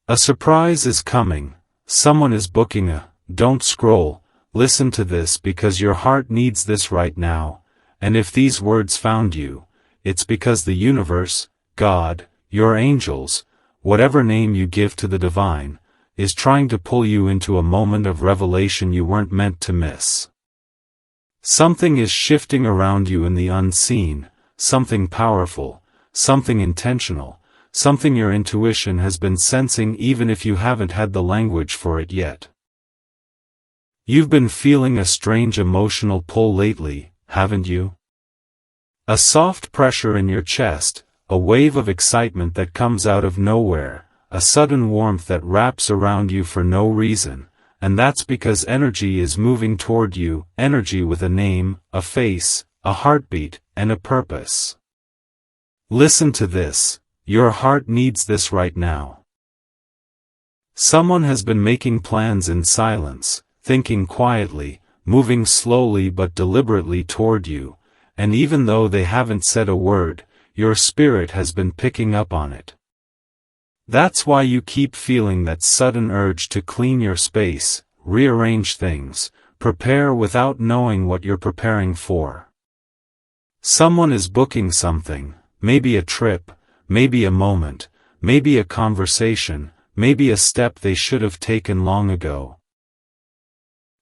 A surprise is coming. Someone is booking a. Don't scroll. Listen to this because your heart needs this right now. And if these words found you, it's because the universe, God, your angels, whatever name you give to the divine, is trying to pull you into a moment of revelation you weren't meant to miss. Something is shifting around you in the unseen, something powerful, something intentional, something your intuition has been sensing even if you haven't had the language for it yet. You've been feeling a strange emotional pull lately, haven't you? A soft pressure in your chest, a wave of excitement that comes out of nowhere, a sudden warmth that wraps around you for no reason, and that's because energy is moving toward you, energy with a name, a face, a heartbeat, and a purpose. Listen to this. Your heart needs this right now. Someone has been making plans in silence, thinking quietly, moving slowly but deliberately toward you, and even though they haven't said a word, your spirit has been picking up on it. That's why you keep feeling that sudden urge to clean your space, rearrange things, prepare without knowing what you're preparing for. Someone is booking something, maybe a trip, maybe a moment, maybe a conversation, maybe a step they should have taken long ago.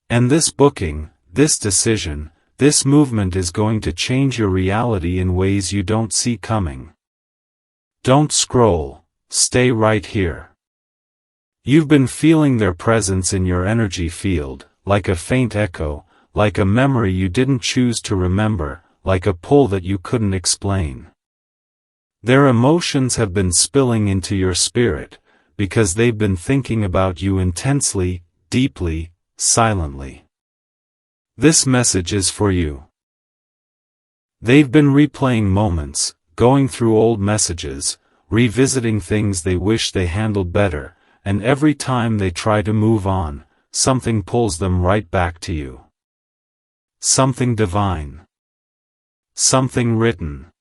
And this booking, this decision, this movement is going to change your reality in ways you don't see coming. Don't scroll, stay right here. You've been feeling their presence in your energy field, like a faint echo, like a memory you didn't choose to remember, like a pull that you couldn't explain. Their emotions have been spilling into your spirit, because they've been thinking about you intensely, deeply, silently. This message is for you. They've been replaying moments, going through old messages, revisiting things they wish they handled better, and every time they try to move on, something pulls them right back to you. Something divine. Something written.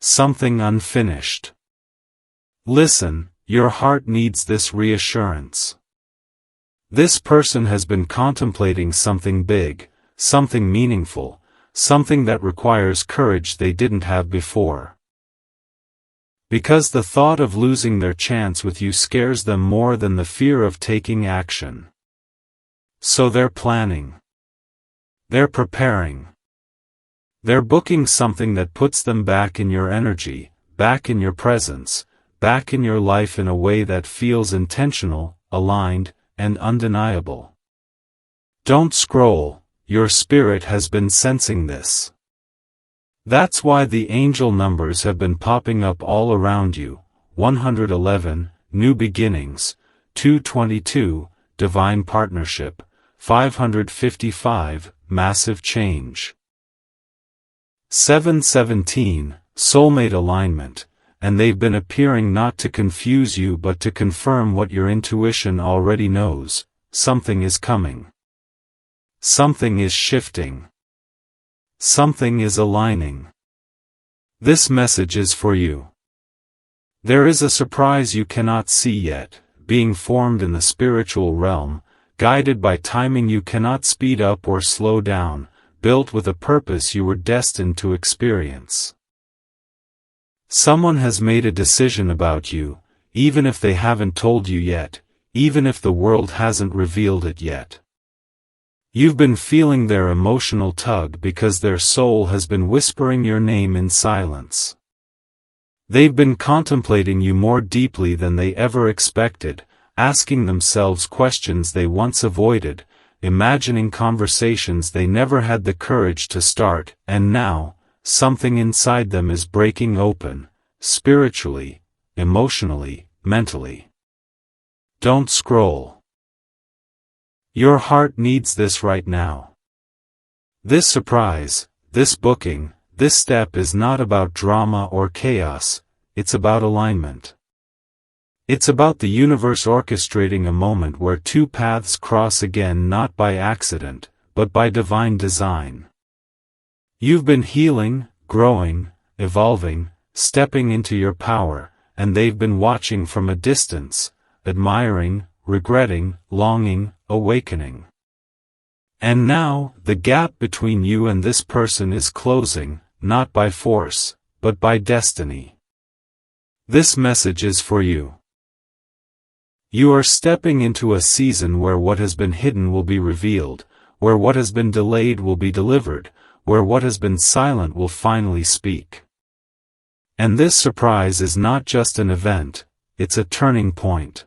Something unfinished. Listen, your heart needs this reassurance. This person has been contemplating something big, something meaningful, something that requires courage they didn't have before. Because the thought of losing their chance with you scares them more than the fear of taking action. So they're planning. They're preparing. They're booking something that puts them back in your energy, back in your presence, back in your life in a way that feels intentional, aligned, and undeniable. Don't scroll, your spirit has been sensing this. That's why the angel numbers have been popping up all around you, 111, new beginnings, 222, divine partnership, 555, massive change. 717, soulmate alignment, and they've been appearing not to confuse you but to confirm what your intuition already knows. Something is coming. Something is shifting. Something is aligning. This message is for you. There is a surprise you cannot see yet, being formed in the spiritual realm, guided by timing you cannot speed up or slow down, built with a purpose you were destined to experience. Someone has made a decision about you, even if they haven't told you yet, even if the world hasn't revealed it yet. You've been feeling their emotional tug because their soul has been whispering your name in silence. They've been contemplating you more deeply than they ever expected, asking themselves questions they once avoided, imagining conversations they never had the courage to start, and now, something inside them is breaking open, spiritually, emotionally, mentally. Don't scroll. Your heart needs this right now. This surprise, this booking, this step is not about drama or chaos, it's about alignment. It's about the universe orchestrating a moment where two paths cross again, not by accident, but by divine design. You've been healing, growing, evolving, stepping into your power, and they've been watching from a distance, admiring, regretting, longing, awakening. And now, the gap between you and this person is closing, not by force, but by destiny. This message is for you. You are stepping into a season where what has been hidden will be revealed, where what has been delayed will be delivered, where what has been silent will finally speak. And this surprise is not just an event, it's a turning point.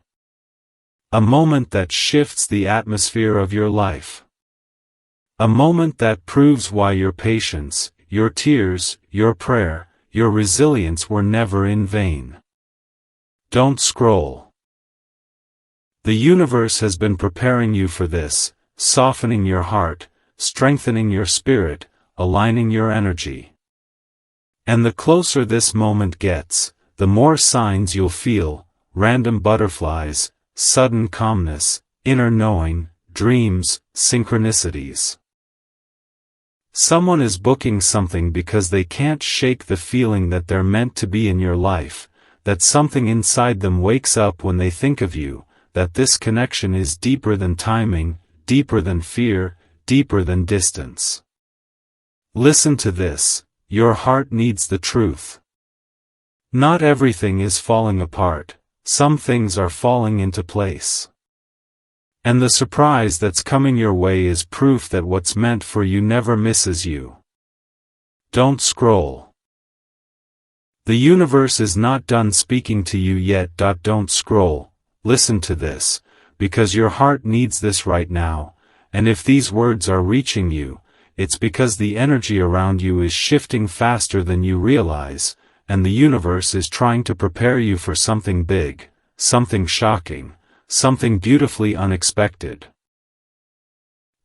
A moment that shifts the atmosphere of your life. A moment that proves why your patience, your tears, your prayer, your resilience were never in vain. Don't scroll. The universe has been preparing you for this, softening your heart, strengthening your spirit, aligning your energy. And the closer this moment gets, the more signs you'll feel, random butterflies, sudden calmness, inner knowing, dreams, synchronicities. Someone is booking something because they can't shake the feeling that they're meant to be in your life, that something inside them wakes up when they think of you, that this connection is deeper than timing, deeper than fear, deeper than distance. Listen to this, your heart needs the truth. Not everything is falling apart, some things are falling into place. And the surprise that's coming your way is proof that what's meant for you never misses you. Don't scroll. The universe is not done speaking to you yet. Don't scroll, listen to this, because your heart needs this right now, and if these words are reaching you, it's because the energy around you is shifting faster than you realize, and the universe is trying to prepare you for something big, something shocking, something beautifully unexpected.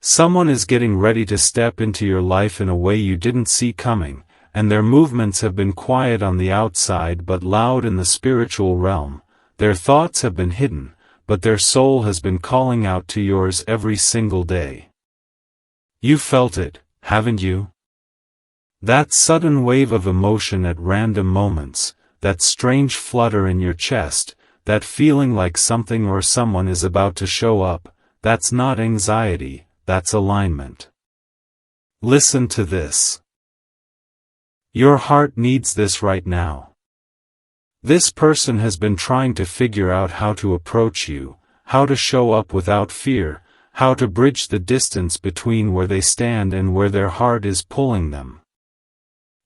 Someone is getting ready to step into your life in a way you didn't see coming, and their movements have been quiet on the outside but loud in the spiritual realm. Their thoughts have been hidden, but their soul has been calling out to yours every single day. You felt it, haven't you? That sudden wave of emotion at random moments, that strange flutter in your chest, that feeling like something or someone is about to show up, that's not anxiety, that's alignment. Listen to this. Your heart needs this right now. This person has been trying to figure out how to approach you, how to show up without fear, how to bridge the distance between where they stand and where their heart is pulling them.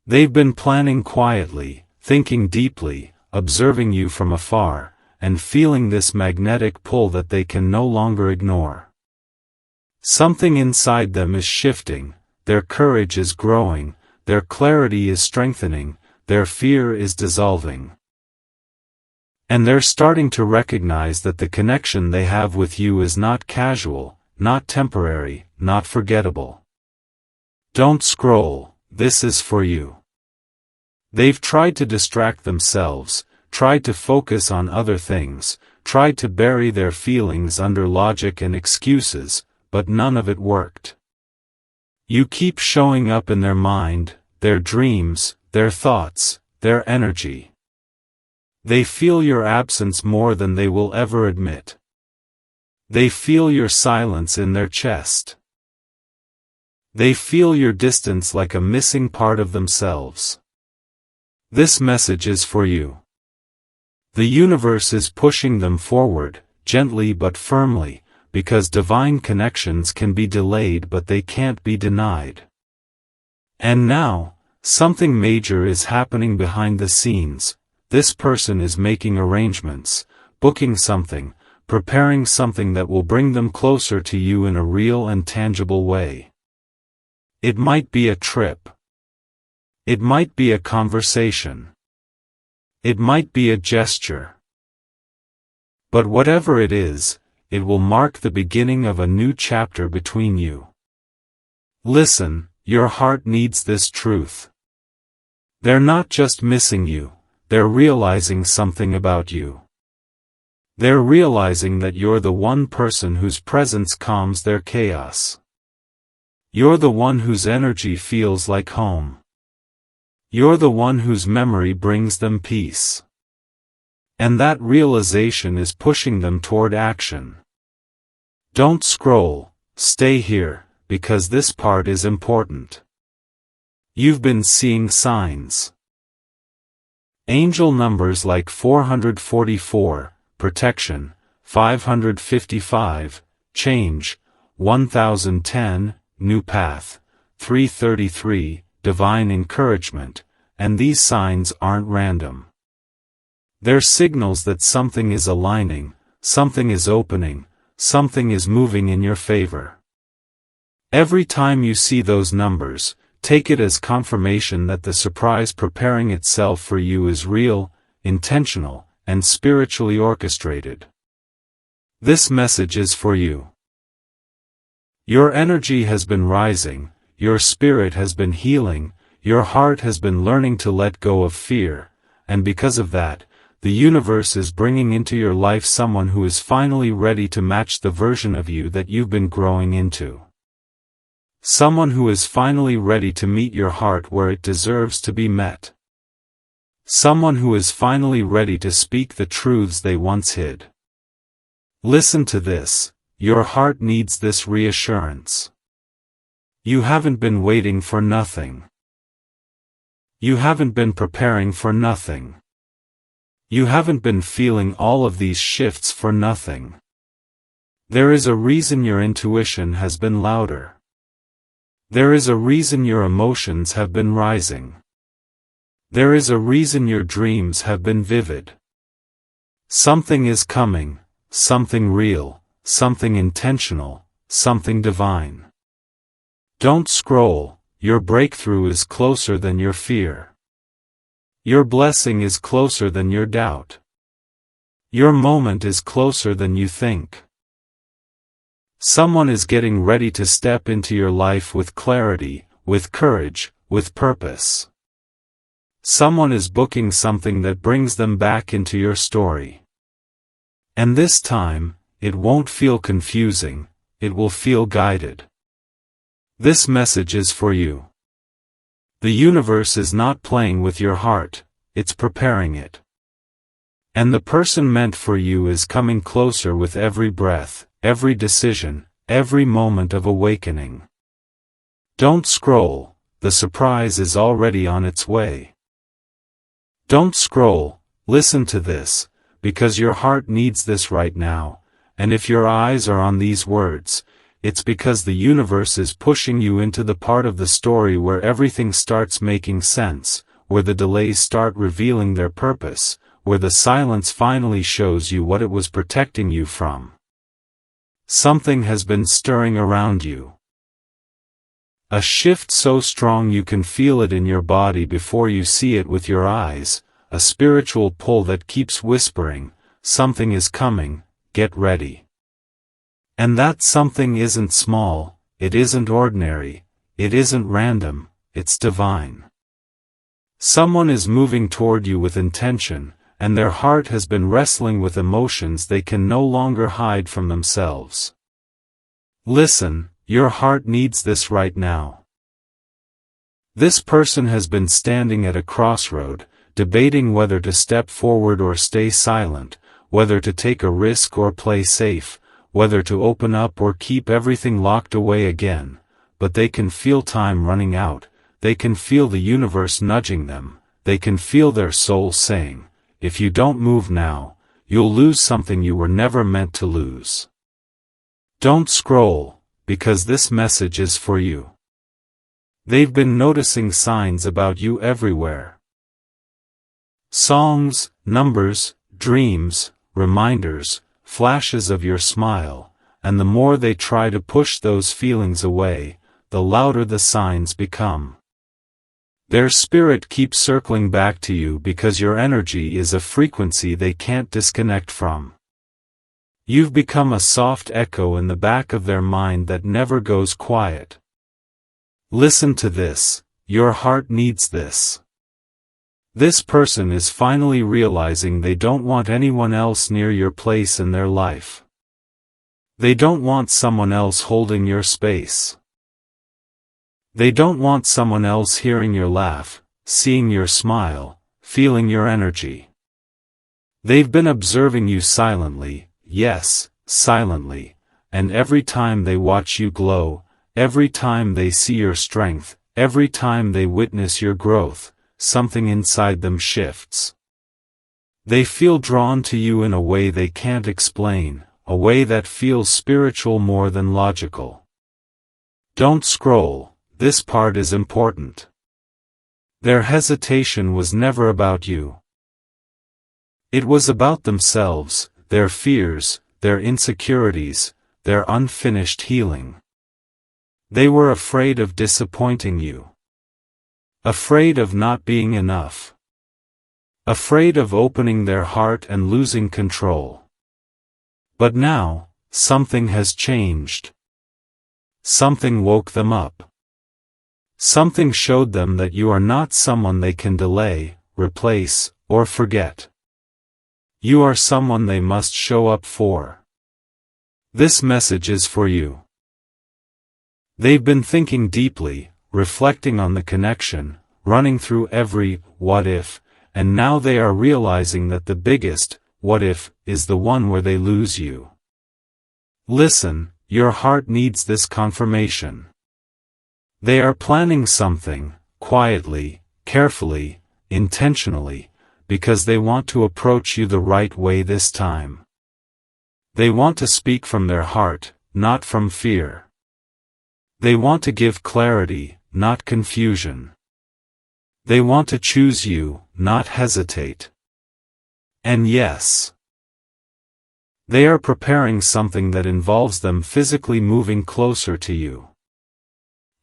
They've been planning quietly, thinking deeply, observing you from afar, and feeling this magnetic pull that they can no longer ignore. Something inside them is shifting, their courage is growing, their clarity is strengthening, their fear is dissolving. And they're starting to recognize that the connection they have with you is not casual, not temporary, not forgettable. Don't scroll, this is for you. They've tried to distract themselves, tried to focus on other things, tried to bury their feelings under logic and excuses, but none of it worked. You keep showing up in their mind, their dreams, their thoughts, their energy. They feel your absence more than they will ever admit. They feel your silence in their chest. They feel your distance like a missing part of themselves. This message is for you. The universe is pushing them forward, gently but firmly, because divine connections can be delayed but they can't be denied. And now, something major is happening behind the scenes. This person is making arrangements, booking something, preparing something that will bring them closer to you in a real and tangible way. It might be a trip. It might be a conversation. It might be a gesture. But whatever it is, it will mark the beginning of a new chapter between you. Listen, your heart needs this truth. They're not just missing you, they're realizing something about you. They're realizing that you're the one person whose presence calms their chaos. You're the one whose energy feels like home. You're the one whose memory brings them peace. And that realization is pushing them toward action. Don't scroll, stay here, because this part is important. You've been seeing signs. Angel numbers like 444, protection, 555, change, 1010, new path, 333, divine encouragement, and these signs aren't random. They're signals that something is aligning, something is opening, something is moving in your favor. Every time you see those numbers, take it as confirmation that the surprise preparing itself for you is real, intentional, and spiritually orchestrated. This message is for you. Your energy has been rising, your spirit has been healing, your heart has been learning to let go of fear, and because of that, the universe is bringing into your life someone who is finally ready to match the version of you that you've been growing into. Someone who is finally ready to meet your heart where it deserves to be met. Someone who is finally ready to speak the truths they once hid. Listen to this, your heart needs this reassurance. You haven't been waiting for nothing. You haven't been preparing for nothing. You haven't been feeling all of these shifts for nothing. There is a reason your intuition has been louder. There is a reason your emotions have been rising. There is a reason your dreams have been vivid. Something is coming, something real, something intentional, something divine. Don't scroll, your breakthrough is closer than your fear. Your blessing is closer than your doubt. Your moment is closer than you think. Someone is getting ready to step into your life with clarity, with courage, with purpose. Someone is booking something that brings them back into your story. And this time, it won't feel confusing, it will feel guided. This message is for you. The universe is not playing with your heart, it's preparing it. And the person meant for you is coming closer with every breath, every decision, every moment of awakening. Don't scroll, the surprise is already on its way. Don't scroll, listen to this, because your heart needs this right now, and if your eyes are on these words, it's because the universe is pushing you into the part of the story where everything starts making sense, where the delays start revealing their purpose, where the silence finally shows you what it was protecting you from. Something has been stirring around you. A shift so strong you can feel it in your body before you see it with your eyes, a spiritual pull that keeps whispering, something is coming, get ready. And that something isn't small, it isn't ordinary, it isn't random, it's divine. Someone is moving toward you with intention, and their heart has been wrestling with emotions they can no longer hide from themselves. Listen, your heart needs this right now. This person has been standing at a crossroad, debating whether to step forward or stay silent, whether to take a risk or play safe, whether to open up or keep everything locked away again, but they can feel time running out, they can feel the universe nudging them, they can feel their soul saying, if you don't move now, you'll lose something you were never meant to lose. Don't scroll, because this message is for you. They've been noticing signs about you everywhere. Songs, numbers, dreams, reminders, flashes of your smile, and the more they try to push those feelings away, the louder the signs become. Their spirit keeps circling back to you because your energy is a frequency they can't disconnect from. You've become a soft echo in the back of their mind that never goes quiet. Listen to this, your heart needs this. This person is finally realizing they don't want anyone else near your place in their life. They don't want someone else holding your space. They don't want someone else hearing your laugh, seeing your smile, feeling your energy. They've been observing you silently, yes, silently, and every time they watch you glow, every time they see your strength, every time they witness your growth, something inside them shifts. They feel drawn to you in a way they can't explain, a way that feels spiritual more than logical. Don't scroll, this part is important. Their hesitation was never about you. It was about themselves, their fears, their insecurities, their unfinished healing. They were afraid of disappointing you. Afraid of not being enough. Afraid of opening their heart and losing control. But now, something has changed. Something woke them up. Something showed them that you are not someone they can delay, replace, or forget. You are someone they must show up for. This message is for you. They've been thinking deeply, reflecting on the connection, running through every what if, and now they are realizing that the biggest what if is the one where they lose you. Listen, your heart needs this confirmation. They are planning something, quietly, carefully, intentionally, because they want to approach you the right way this time. They want to speak from their heart, not from fear. They want to give clarity, not confusion. They want to choose you, not hesitate. And yes, they are preparing something that involves them physically moving closer to you.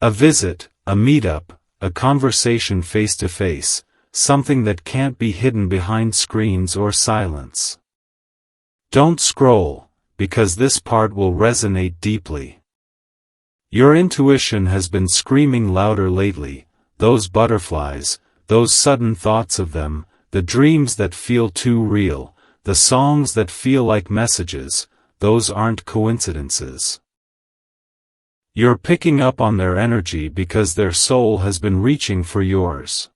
A visit, a meetup, a conversation face to face, something that can't be hidden behind screens or silence. Don't scroll, because this part will resonate deeply. Your intuition has been screaming louder lately, those butterflies, those sudden thoughts of them, the dreams that feel too real, the songs that feel like messages, those aren't coincidences. You're picking up on their energy because their soul has been reaching for yours.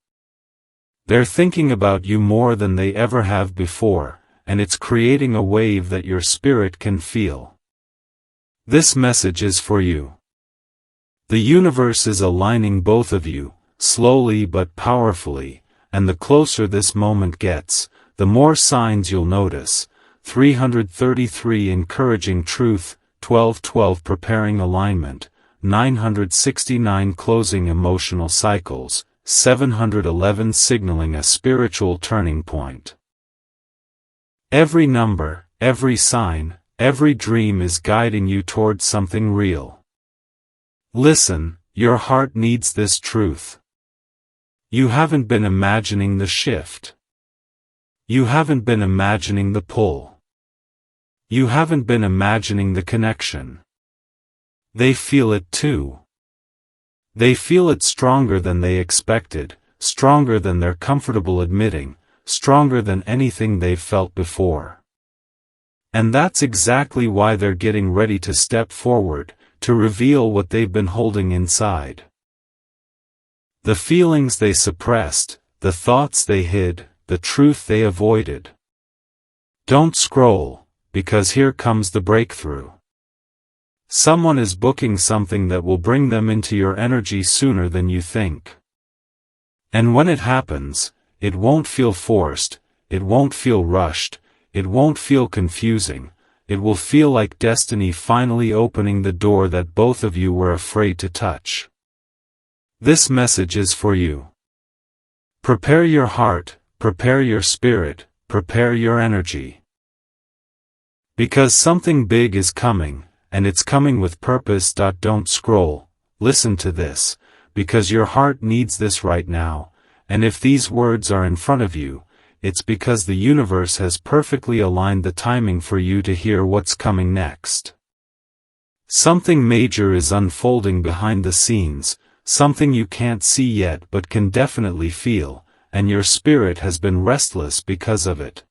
They're thinking about you more than they ever have before, and it's creating a wave that your spirit can feel. This message is for you. The universe is aligning both of you, slowly but powerfully, and the closer this moment gets, the more signs you'll notice. 333 Encouraging truth, 1212 Preparing alignment, 969 Closing emotional cycles, 711 Signaling a spiritual turning point. Every number, every sign, every dream is guiding you towards something real. Listen, your heart needs this truth. You haven't been imagining the shift. You haven't been imagining the pull. You haven't been imagining the connection. They feel it too. They feel it stronger than they expected, stronger than they're comfortable admitting, stronger than anything they've felt before. And that's exactly why they're getting ready to step forward, to reveal what they've been holding inside. The feelings they suppressed, the thoughts they hid, the truth they avoided. Don't scroll, because here comes the breakthrough. Someone is booking something that will bring them into your energy sooner than you think. And when it happens, it won't feel forced, it won't feel rushed, it won't feel confusing, it will feel like destiny finally opening the door that both of you were afraid to touch. This message is for you. Prepare your heart, prepare your spirit, prepare your energy. Because something big is coming, and it's coming with purpose. Don't scroll, listen to this, because your heart needs this right now, and if these words are in front of you, it's because the universe has perfectly aligned the timing for you to hear what's coming next. Something major is unfolding behind the scenes, something you can't see yet but can definitely feel, and your spirit has been restless because of it.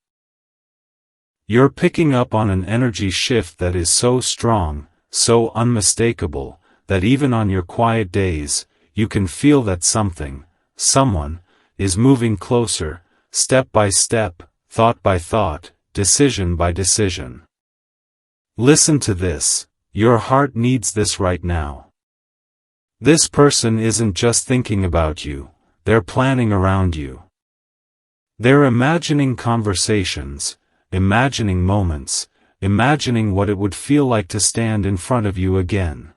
You're picking up on an energy shift that is so strong, so unmistakable, that even on your quiet days, you can feel that something, someone, is moving closer, step by step, thought by thought, decision by decision. Listen to this, your heart needs this right now. This person isn't just thinking about you, they're planning around you. They're imagining conversations, imagining moments, imagining what it would feel like to stand in front of you again.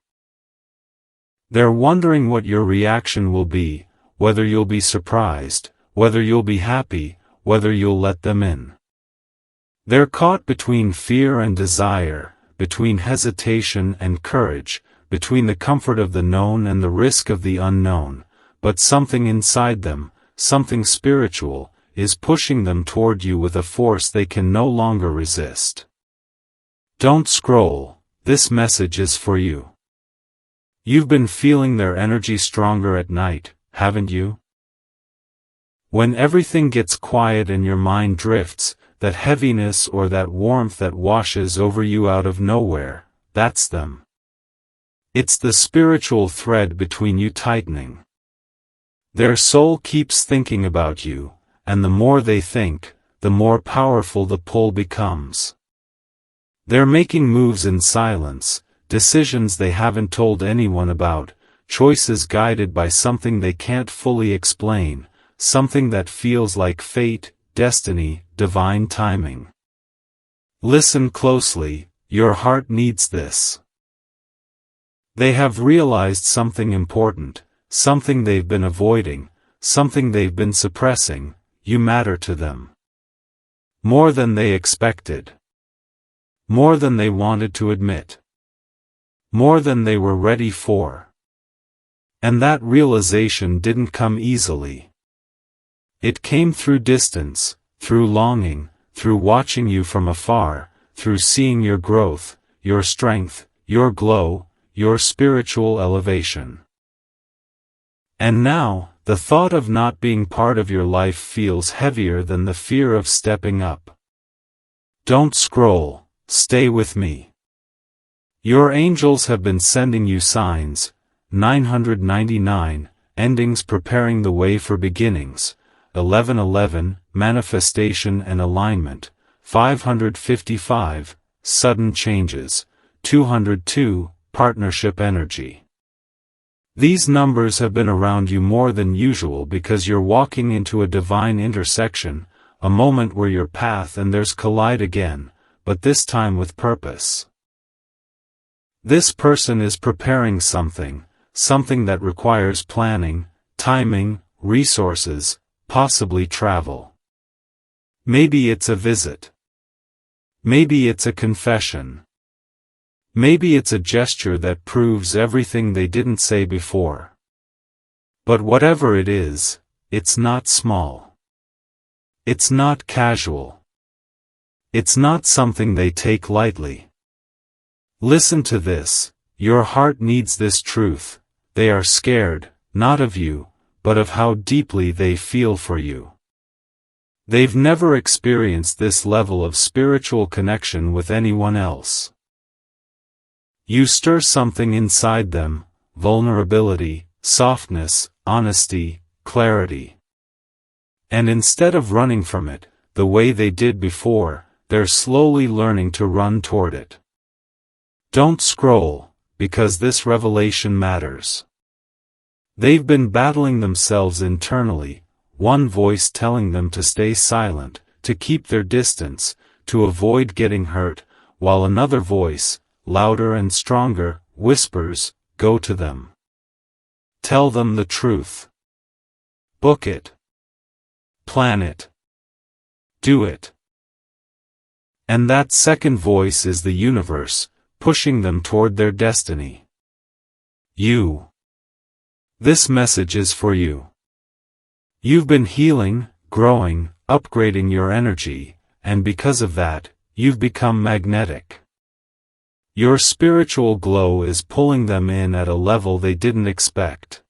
They're wondering what your reaction will be, whether you'll be surprised, whether you'll be happy, whether you'll let them in. They're caught between fear and desire, between hesitation and courage, between the comfort of the known and the risk of the unknown, but something inside them, something spiritual, is pushing them toward you with a force they can no longer resist. Don't scroll, this message is for you. You've been feeling their energy stronger at night, haven't you? When everything gets quiet and your mind drifts, that heaviness or that warmth that washes over you out of nowhere, that's them. It's the spiritual thread between you tightening. Their soul keeps thinking about you, and the more they think, the more powerful the pull becomes. They're making moves in silence, decisions they haven't told anyone about, choices guided by something they can't fully explain, something that feels like fate, destiny, divine timing. Listen closely, your heart needs this. They have realized something important, something they've been avoiding, something they've been suppressing. You matter to them. More than they expected. More than they wanted to admit. More than they were ready for. And that realization didn't come easily. It came through distance, through longing, through watching you from afar, through seeing your growth, your strength, your glow, your spiritual elevation. And now, the thought of not being part of your life feels heavier than the fear of stepping up. Don't scroll, stay with me. Your angels have been sending you signs, 999, endings preparing the way for beginnings, 1111, manifestation and alignment, 555, sudden changes, 202, partnership energy. These numbers have been around you more than usual because you're walking into a divine intersection, a moment where your path and theirs collide again, but this time with purpose. This person is preparing something, something that requires planning, timing, resources, possibly travel. Maybe it's a visit. Maybe it's a confession. Maybe it's a gesture that proves everything they didn't say before. But whatever it is, it's not small. It's not casual. It's not something they take lightly. Listen to this, your heart needs this truth. They are scared, not of you, but of how deeply they feel for you. They've never experienced this level of spiritual connection with anyone else. You stir something inside them, vulnerability, softness, honesty, clarity. And instead of running from it, the way they did before, they're slowly learning to run toward it. Don't scroll, because this revelation matters. They've been battling themselves internally, one voice telling them to stay silent, to keep their distance, to avoid getting hurt, while another voice, louder and stronger, whispers, go to them. Tell them the truth. Book it. Plan it. Do it. And that second voice is the universe, pushing them toward their destiny. You. This message is for you. You've been healing, growing, upgrading your energy, and because of that, you've become magnetic. Your spiritual glow is pulling them in at a level they didn't expect.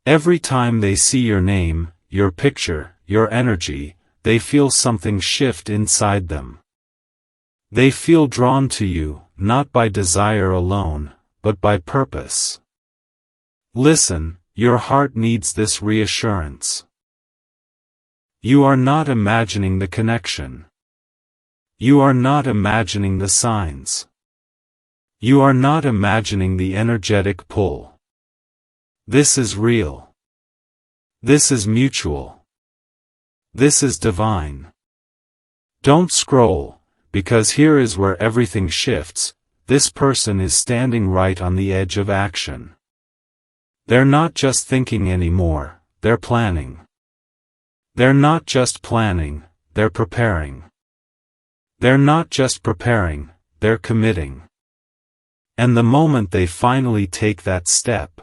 Every time they see your name, your picture, your energy, they feel something shift inside them. They feel drawn to you, not by desire alone, but by purpose. Listen, your heart needs this reassurance. You are not imagining the connection. You are not imagining the signs. You are not imagining the energetic pull. This is real. This is mutual. This is divine. Don't scroll, because here is where everything shifts. This person is standing right on the edge of action. They're not just thinking anymore, they're planning. They're not just planning, they're preparing. They're not just preparing, they're committing. And the moment they finally take that step,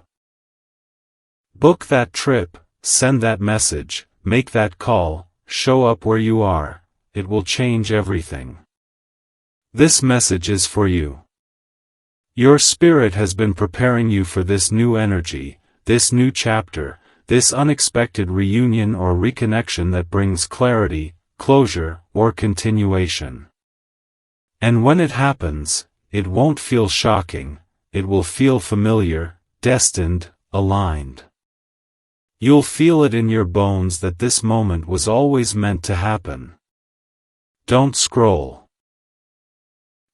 book that trip, send that message, make that call, show up where you are, it will change everything. This message is for you. Your spirit has been preparing you for this new energy, this new chapter, this unexpected reunion or reconnection that brings clarity, closure, or continuation. And when it happens, it won't feel shocking, it will feel familiar, destined, aligned. You'll feel it in your bones that this moment was always meant to happen. Don't scroll.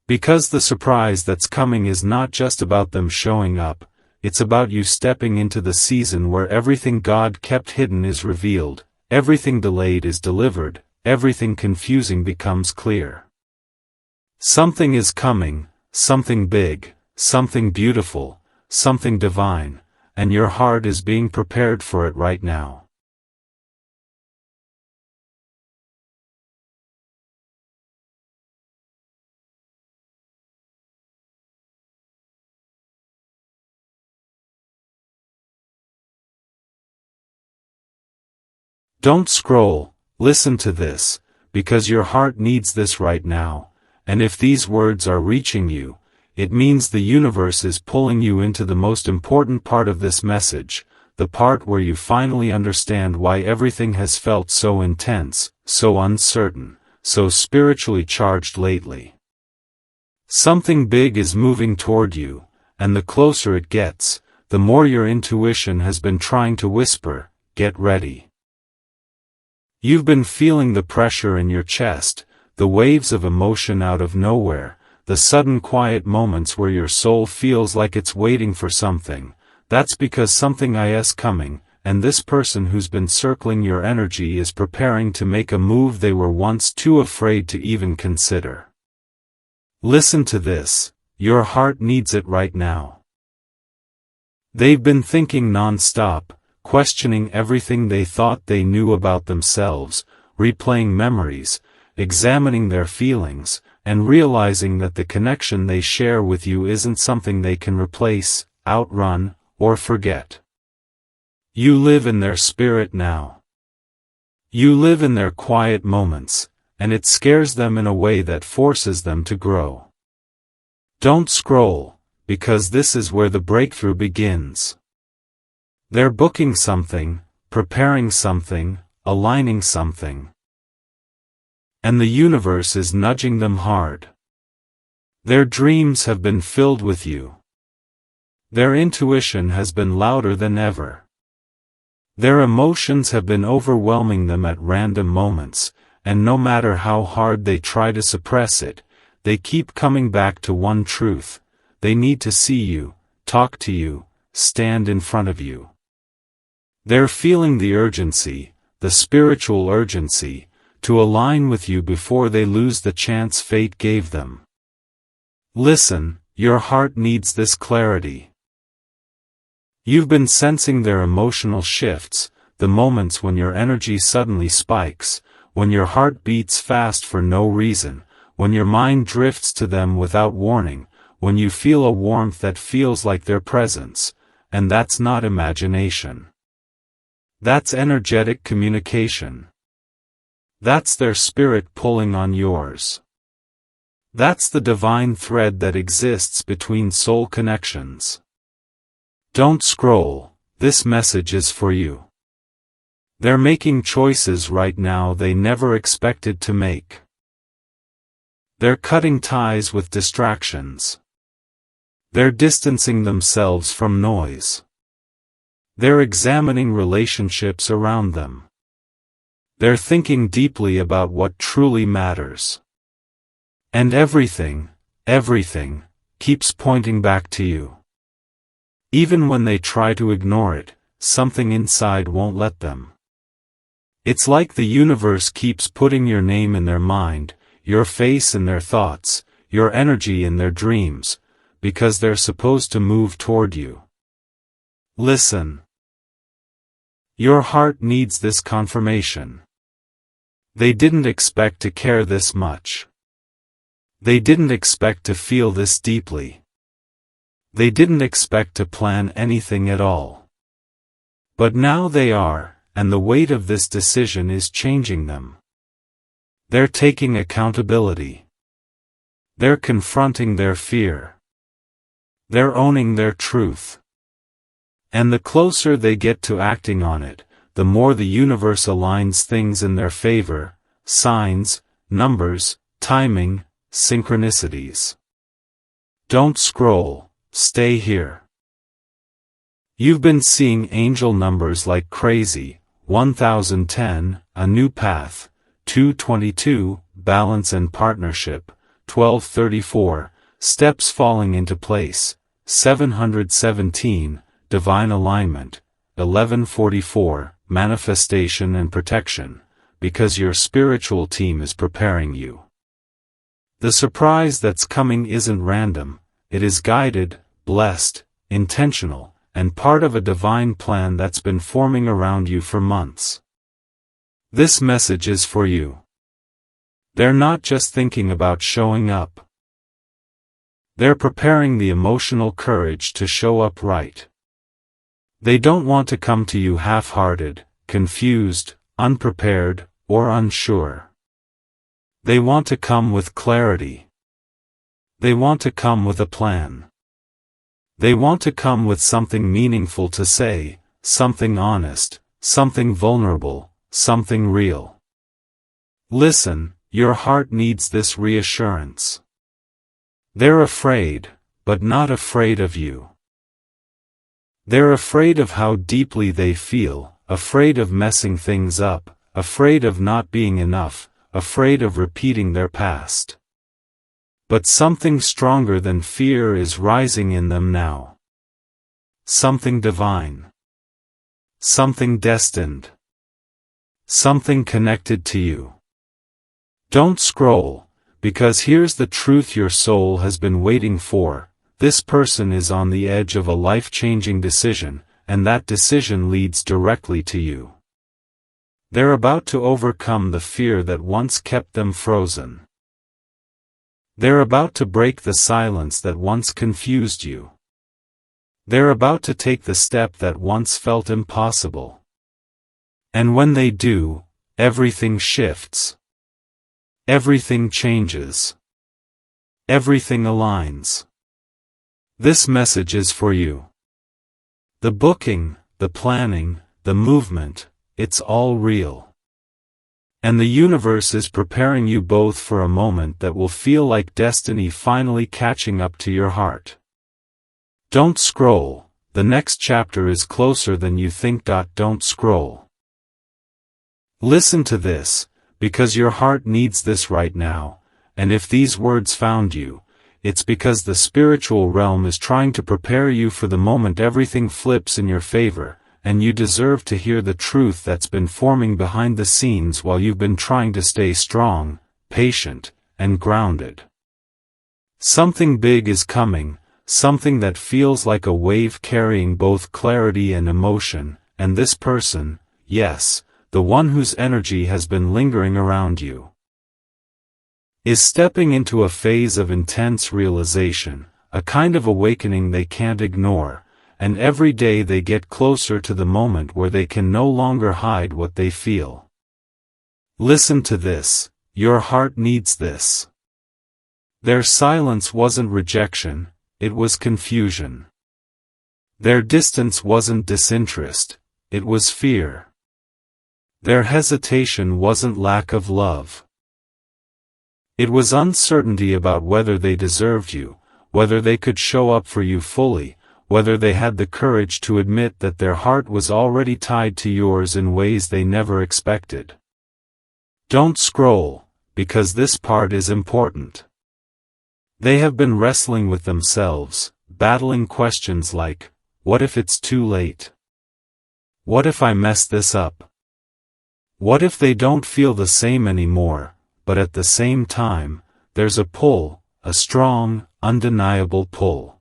Because the surprise that's coming is not just about them showing up, it's about you stepping into the season where everything God kept hidden is revealed, everything delayed is delivered, everything confusing becomes clear. Something is coming, something big, something beautiful, something divine, and your heart is being prepared for it right now. Don't scroll, listen to this, because your heart needs this right now, and if these words are reaching you, it means the universe is pulling you into the most important part of this message, the part where you finally understand why everything has felt so intense, so uncertain, so spiritually charged lately. Something big is moving toward you, and the closer it gets, the more your intuition has been trying to whisper, get ready. You've been feeling the pressure in your chest, the waves of emotion out of nowhere, the sudden quiet moments where your soul feels like it's waiting for something. That's because something is coming, and this person who's been circling your energy is preparing to make a move they were once too afraid to even consider. Listen to this, your heart needs it right now. They've been thinking non-stop, questioning everything they thought they knew about themselves, replaying memories, examining their feelings, and realizing that the connection they share with you isn't something they can replace, outrun, or forget. You live in their spirit now. You live in their quiet moments, and it scares them in a way that forces them to grow. Don't scroll, because this is where the breakthrough begins. They're booking something, preparing something, aligning something. And the universe is nudging them hard. Their dreams have been filled with you. Their intuition has been louder than ever. Their emotions have been overwhelming them at random moments, and no matter how hard they try to suppress it, they keep coming back to one truth: they need to see you, talk to you, stand in front of you. They're feeling the urgency, the spiritual urgency, to align with you before they lose the chance fate gave them. Listen, your heart needs this clarity. You've been sensing their emotional shifts, the moments when your energy suddenly spikes, when your heart beats fast for no reason, when your mind drifts to them without warning, when you feel a warmth that feels like their presence, and that's not imagination. That's energetic communication. That's their spirit pulling on yours. That's the divine thread that exists between soul connections. Don't scroll, this message is for you. They're making choices right now they never expected to make. They're cutting ties with distractions. They're distancing themselves from noise. They're examining relationships around them. They're thinking deeply about what truly matters. And everything keeps pointing back to you. Even when they try to ignore it, something inside won't let them. It's like the universe keeps putting your name in their mind, your face in their thoughts, your energy in their dreams, because they're supposed to move toward you. Listen. Your heart needs this confirmation. They didn't expect to care this much. They didn't expect to feel this deeply. They didn't expect to plan anything at all. But now they are, and the weight of this decision is changing them. They're taking accountability. They're confronting their fear. They're owning their truth. And the closer they get to acting on it, the more the universe aligns things in their favor, signs, numbers, timing, synchronicities. Don't scroll, stay here. You've been seeing angel numbers like crazy: 1010, a new path, 222, balance and partnership, 1234, steps falling into place, 717, divine alignment, 1144, manifestation and protection, because your spiritual team is preparing you. The surprise that's coming isn't random, it is guided, blessed, intentional, and part of a divine plan that's been forming around you for months. This message is for you. They're not just thinking about showing up. They're preparing the emotional courage to show up right. They don't want to come to you half-hearted, confused, unprepared, or unsure. They want to come with clarity. They want to come with a plan. They want to come with something meaningful to say, something honest, something vulnerable, something real. Listen, your heart needs this reassurance. They're afraid, but not afraid of you. They're afraid of how deeply they feel, afraid of messing things up, afraid of not being enough, afraid of repeating their past. But something stronger than fear is rising in them now. Something divine. Something destined. Something connected to you. Don't scroll, because here's the truth your soul has been waiting for. This person is on the edge of a life-changing decision, and that decision leads directly to you. They're about to overcome the fear that once kept them frozen. They're about to break the silence that once confused you. They're about to take the step that once felt impossible. And when they do, everything shifts. Everything changes. Everything aligns. This message is for you. The booking, the planning, the movement, it's all real. And the universe is preparing you both for a moment that will feel like destiny finally catching up to your heart. Don't scroll, the next chapter is closer than you think. Don't scroll. Listen to this, because your heart needs this right now, and if these words found you, it's because the spiritual realm is trying to prepare you for the moment everything flips in your favor, and you deserve to hear the truth that's been forming behind the scenes while you've been trying to stay strong, patient, and grounded. Something big is coming, something that feels like a wave carrying both clarity and emotion, and this person, yes, the one whose energy has been lingering around you, is stepping into a phase of intense realization, a kind of awakening they can't ignore, and every day they get closer to the moment where they can no longer hide what they feel. Listen to this, your heart needs this. Their silence wasn't rejection, it was confusion. Their distance wasn't disinterest, it was fear. Their hesitation wasn't lack of love. It was uncertainty about whether they deserved you, whether they could show up for you fully, whether they had the courage to admit that their heart was already tied to yours in ways they never expected. Don't scroll, because this part is important. They have been wrestling with themselves, battling questions like, what if it's too late? What if I mess this up? What if they don't feel the same anymore? But at the same time, there's a pull, a strong, undeniable pull,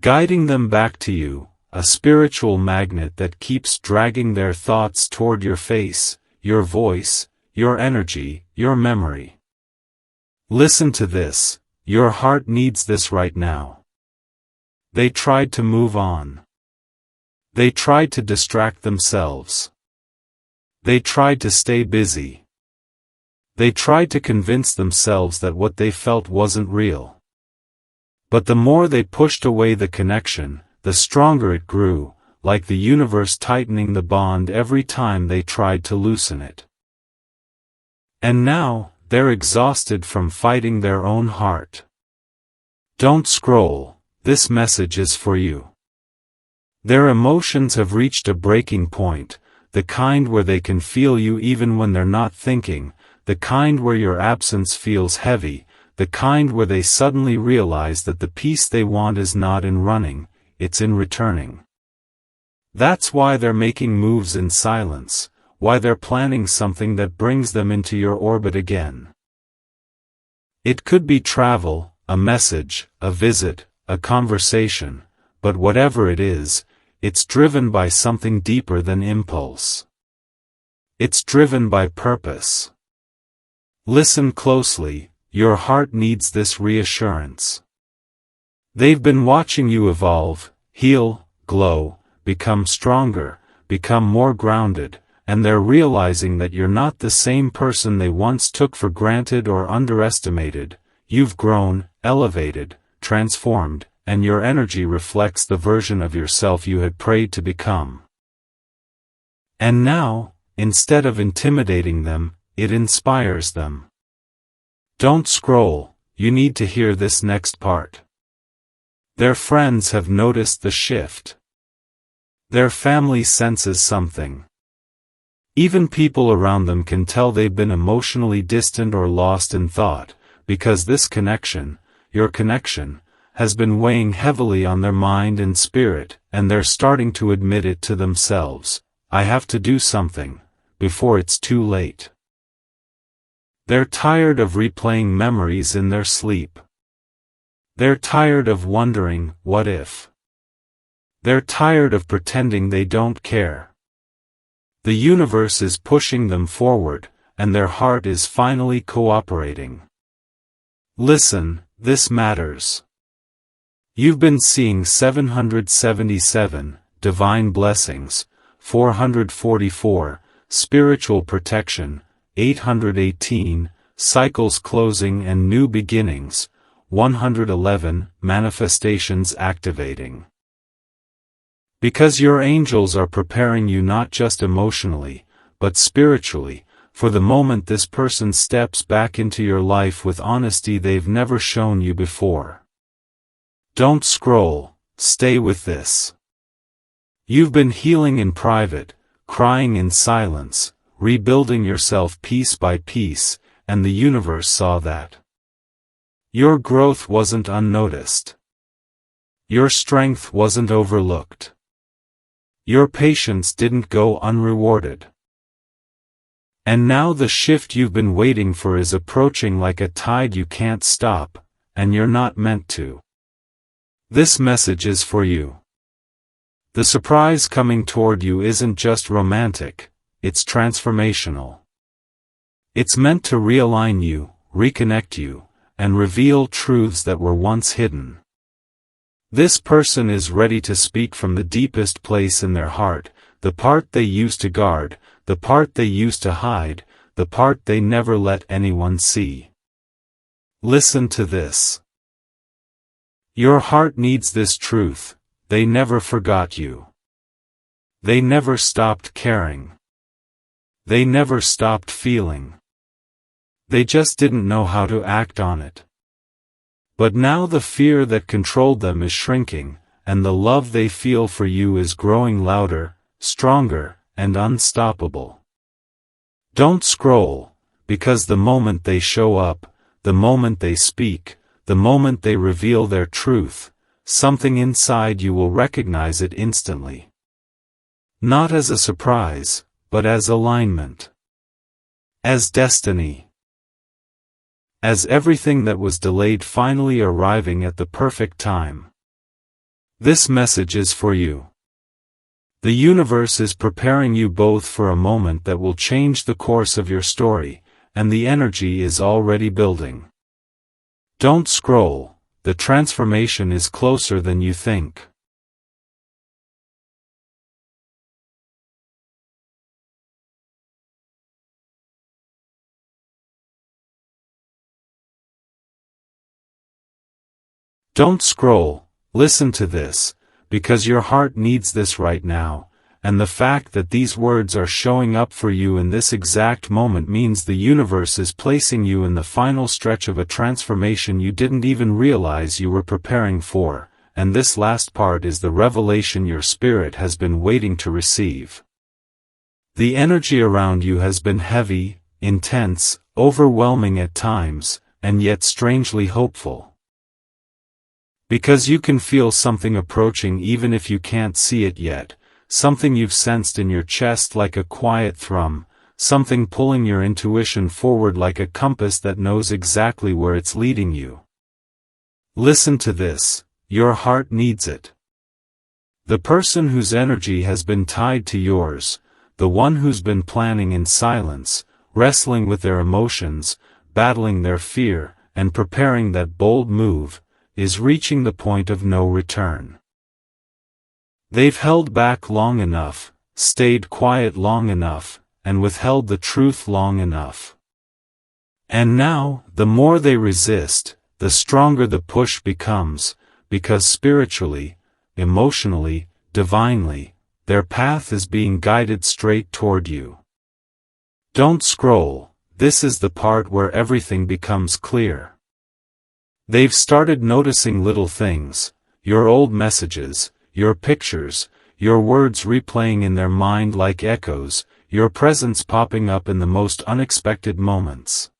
guiding them back to you, a spiritual magnet that keeps dragging their thoughts toward your face, your voice, your energy, your memory. Listen to this, your heart needs this right now. They tried to move on. They tried to distract themselves. They tried to stay busy. They tried to convince themselves that what they felt wasn't real. But the more they pushed away the connection, the stronger it grew, like the universe tightening the bond every time they tried to loosen it. And now, they're exhausted from fighting their own heart. Don't scroll, this message is for you. Their emotions have reached a breaking point, the kind where they can feel you even when they're not thinking, the kind where your absence feels heavy, the kind where they suddenly realize that the peace they want is not in running, it's in returning. That's why they're making moves in silence, why they're planning something that brings them into your orbit again. It could be travel, a message, a visit, a conversation, but whatever it is, it's driven by something deeper than impulse. It's driven by purpose. Listen closely, your heart needs this reassurance. They've been watching you evolve, heal, glow, become stronger, become more grounded, and they're realizing that you're not the same person they once took for granted or underestimated. You've grown, elevated, transformed, and your energy reflects the version of yourself you had prayed to become. And now, instead of intimidating them, it inspires them. Don't scroll, you need to hear this next part. Their friends have noticed the shift. Their family senses something. Even people around them can tell they've been emotionally distant or lost in thought, because this connection, your connection, has been weighing heavily on their mind and spirit, and they're starting to admit it to themselves. I have to do something, before it's too late. They're tired of replaying memories in their sleep. They're tired of wondering, what if? They're tired of pretending they don't care. The universe is pushing them forward, and their heart is finally cooperating. Listen, this matters. You've been seeing 777, divine blessings, 444, spiritual protection, 818, cycles closing and new beginnings, 111, manifestations activating. Because your angels are preparing you not just emotionally, but spiritually, for the moment this person steps back into your life with honesty they've never shown you before. Don't scroll, stay with this. You've been healing in private, crying in silence, rebuilding yourself piece by piece, and the universe saw that. Your growth wasn't unnoticed. Your strength wasn't overlooked. Your patience didn't go unrewarded. And now the shift you've been waiting for is approaching like a tide you can't stop, and you're not meant to. This message is for you. The surprise coming toward you isn't just romantic, it's transformational. It's meant to realign you, reconnect you, and reveal truths that were once hidden. This person is ready to speak from the deepest place in their heart, the part they used to guard, the part they used to hide, the part they never let anyone see. Listen to this. Your heart needs this truth, they never forgot you. They never stopped caring. They never stopped feeling. They just didn't know how to act on it. But now the fear that controlled them is shrinking, and the love they feel for you is growing louder, stronger, and unstoppable. Don't scroll, because the moment they show up, the moment they speak, the moment they reveal their truth, something inside you will recognize it instantly. Not as a surprise, but as alignment. As destiny. As everything that was delayed finally arriving at the perfect time. This message is for you. The universe is preparing you both for a moment that will change the course of your story, and the energy is already building. Don't scroll, the transformation is closer than you think. Don't scroll, listen to this, because your heart needs this right now, and the fact that these words are showing up for you in this exact moment means the universe is placing you in the final stretch of a transformation you didn't even realize you were preparing for, and this last part is the revelation your spirit has been waiting to receive. The energy around you has been heavy, intense, overwhelming at times, and yet strangely hopeful. Because you can feel something approaching even if you can't see it yet, something you've sensed in your chest like a quiet thrum, something pulling your intuition forward like a compass that knows exactly where it's leading you. Listen to this, your heart needs it. The person whose energy has been tied to yours, the one who's been planning in silence, wrestling with their emotions, battling their fear, and preparing that bold move, is reaching the point of no return. They've held back long enough, stayed quiet long enough, and withheld the truth long enough. And now, the more they resist, the stronger the push becomes, because spiritually, emotionally, divinely, their path is being guided straight toward you. Don't scroll, this is the part where everything becomes clear. They've started noticing little things, your old messages, your pictures, your words replaying in their mind like echoes, your presence popping up in the most unexpected moments.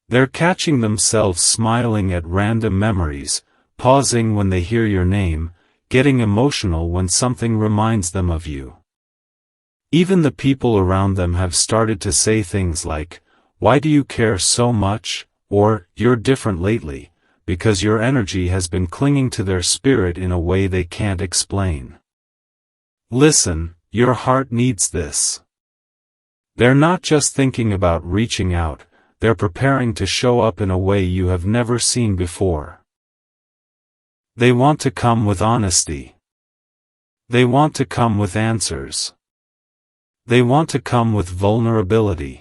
They're catching themselves smiling at random memories, pausing when they hear your name, getting emotional when something reminds them of you. Even the people around them have started to say things like, "Why do you care so much?" Or, "You're different lately," because your energy has been clinging to their spirit in a way they can't explain. Listen, your heart needs this. They're not just thinking about reaching out, they're preparing to show up in a way you have never seen before. They want to come with honesty. They want to come with answers. They want to come with vulnerability.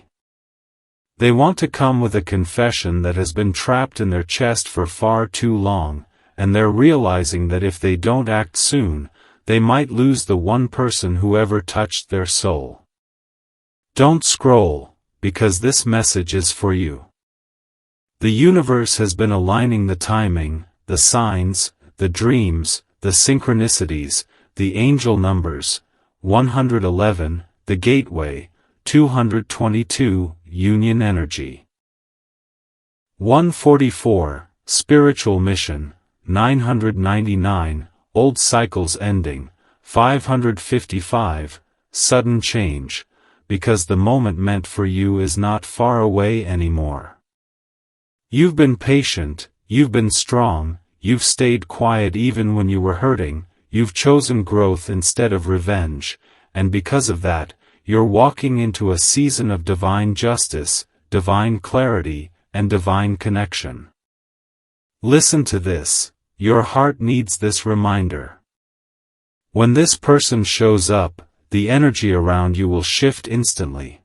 They want to come with a confession that has been trapped in their chest for far too long, and they're realizing that if they don't act soon, they might lose the one person who ever touched their soul. Don't scroll, because this message is for you. The universe has been aligning the timing, the signs, the dreams, the synchronicities, the angel numbers, 111, the gateway, 222, union energy. 144, spiritual mission, 999, old cycles ending, 555, sudden change, because the moment meant for you is not far away anymore. You've been patient, you've been strong, you've stayed quiet even when you were hurting, you've chosen growth instead of revenge, and because of that, you're walking into a season of divine justice, divine clarity, and divine connection. Listen to this, your heart needs this reminder. When this person shows up, the energy around you will shift instantly.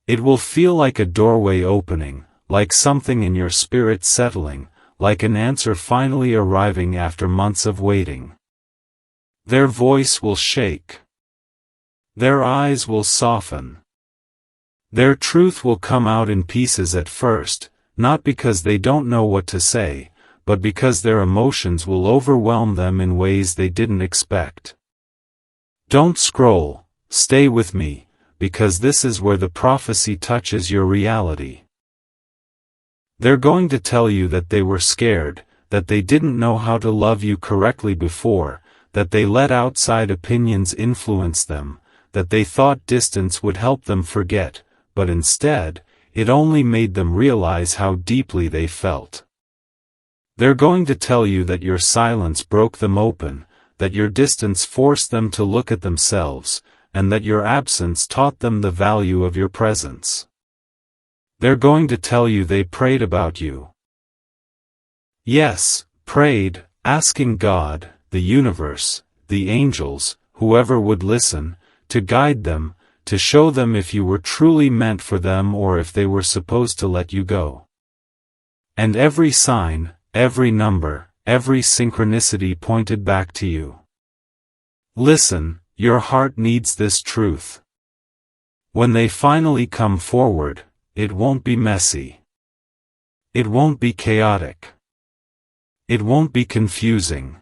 It will feel like a doorway opening, like something in your spirit settling, like an answer finally arriving after months of waiting. Their voice will shake. Their eyes will soften. Their truth will come out in pieces at first, not because they don't know what to say, but because their emotions will overwhelm them in ways they didn't expect. Don't scroll, stay with me, because this is where the prophecy touches your reality. They're going to tell you that they were scared, that they didn't know how to love you correctly before, that they let outside opinions influence them, that they thought distance would help them forget, but instead, it only made them realize how deeply they felt. They're going to tell you that your silence broke them open, that your distance forced them to look at themselves, and that your absence taught them the value of your presence. They're going to tell you they prayed about you. Yes, prayed, asking God, the universe, the angels, whoever would listen, to guide them, to show them if you were truly meant for them or if they were supposed to let you go. And every sign, every number, every synchronicity pointed back to you. Listen, your heart needs this truth. When they finally come forward, it won't be messy. It won't be chaotic. It won't be confusing.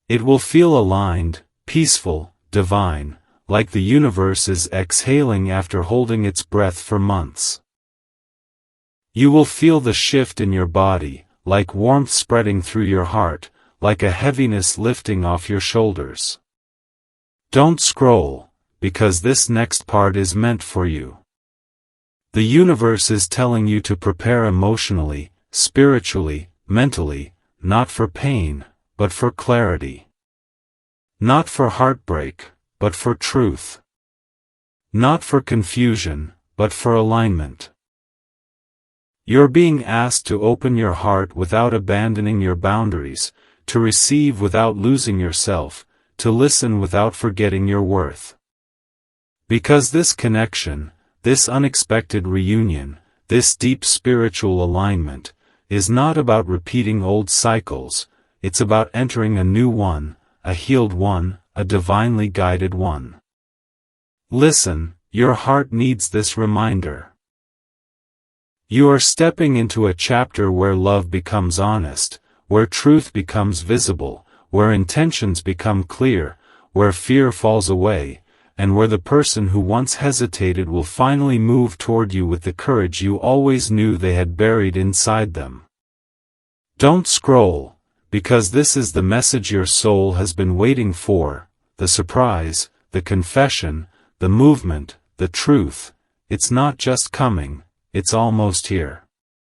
It will feel aligned, peaceful, divine, like the universe is exhaling after holding its breath for months. You will feel the shift in your body, like warmth spreading through your heart, like a heaviness lifting off your shoulders. Don't scroll, because this next part is meant for you. The universe is telling you to prepare emotionally, spiritually, mentally, not for pain, but for clarity. Not for heartbreak, but for truth. Not for confusion, but for alignment. You're being asked to open your heart without abandoning your boundaries, to receive without losing yourself, to listen without forgetting your worth. Because this connection, this unexpected reunion, this deep spiritual alignment, is not about repeating old cycles, it's about entering a new one, a healed one, a divinely guided one. Listen, your heart needs this reminder. You are stepping into a chapter where love becomes honest, where truth becomes visible, where intentions become clear, where fear falls away, and where the person who once hesitated will finally move toward you with the courage you always knew they had buried inside them. Don't scroll, because this is the message your soul has been waiting for, the surprise, the confession, the movement, the truth. It's not just coming, it's almost here.